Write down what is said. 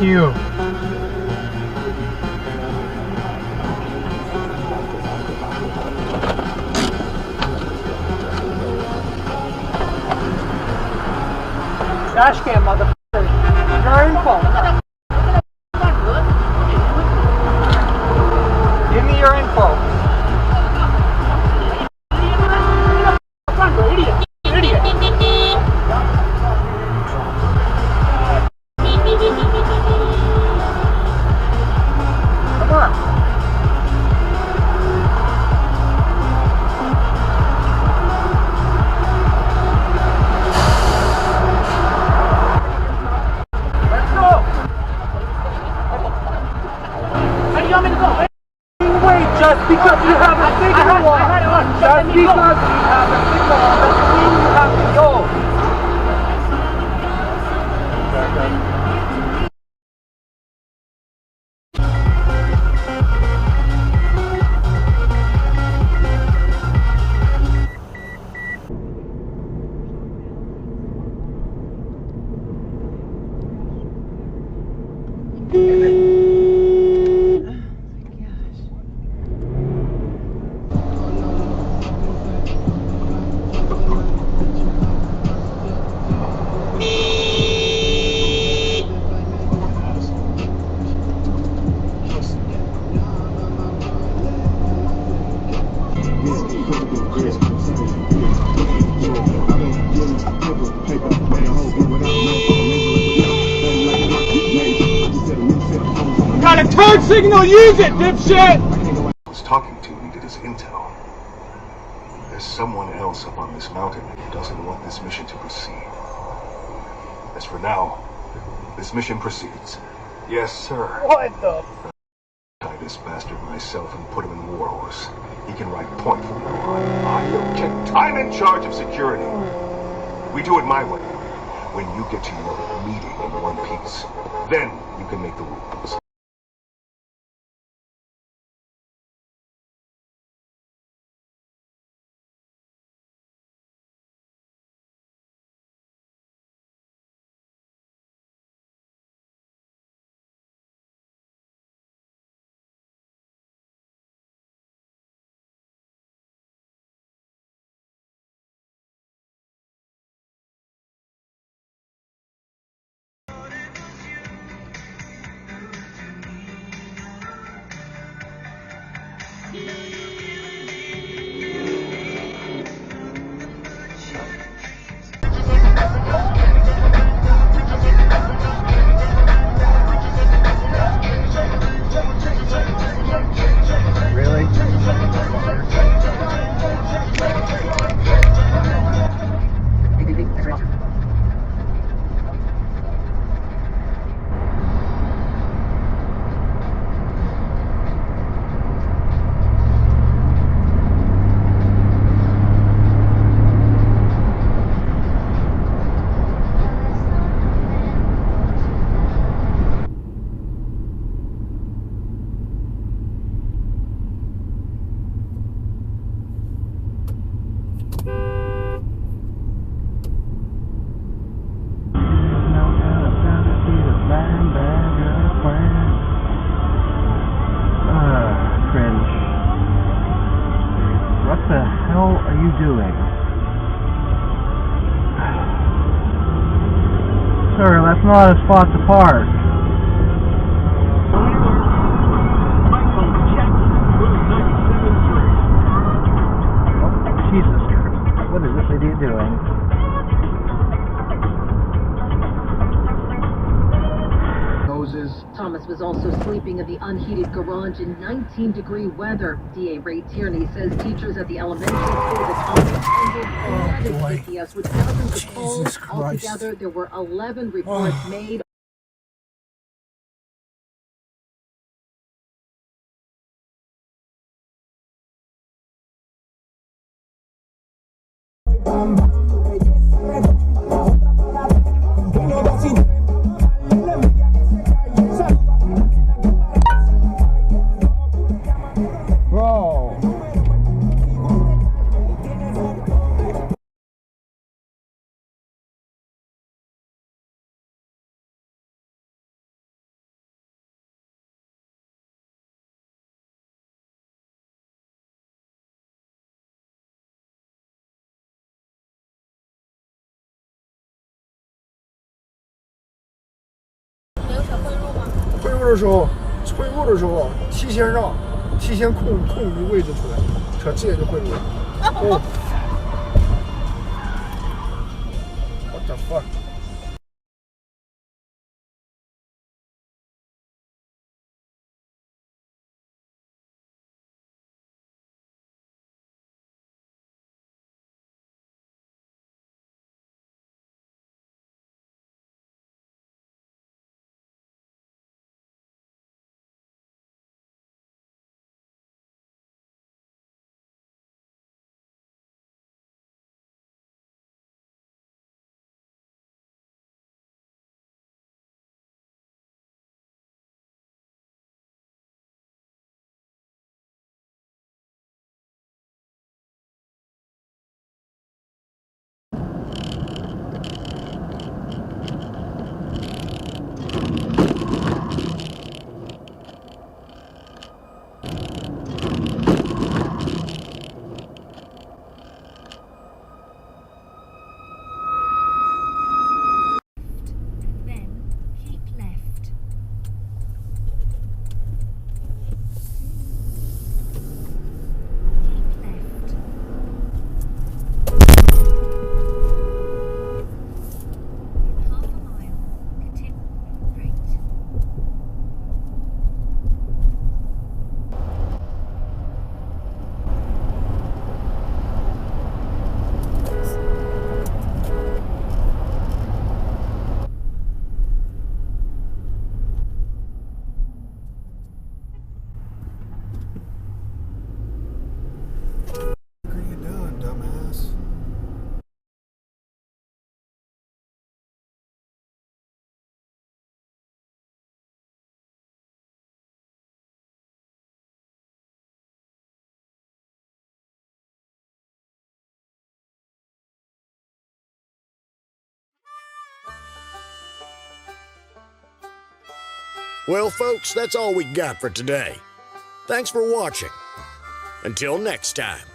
you. Dashcam, motherfucker. Your info. Give me your info. Idiot. Come on. Let's go. Where do you want me to go? Wait, just because you have a signal on. Just because you have a signal on doesn't mean you have to go. Got a turn signal, use it, dipshit! Was talking to needed his intel. There's someone else up on this mountain who doesn't want this mission to proceed. As for now, this mission proceeds. Yes, sir. What the? Tie this bastard myself and put him in Warhorse. He can ride point from now on. I'm in charge of security. We do it my way. When you get to your meeting in one piece, then you can make the rules. Sir, that's not a spot to park. Oh, Jesus Christ. What is this idiot doing? Thomas was also sleeping in the unheated garage in 19-degree weather. DA Ray Tierney says teachers at the elementary school that Thomas attended alerted CPS with thousands of calls. Altogether, there were 11 reports made. 回屋的时候，提前空余位置出来，车直接就回路了。哦。What the fuck？Well, folks, that's all we got for today. Thanks for watching. Until next time.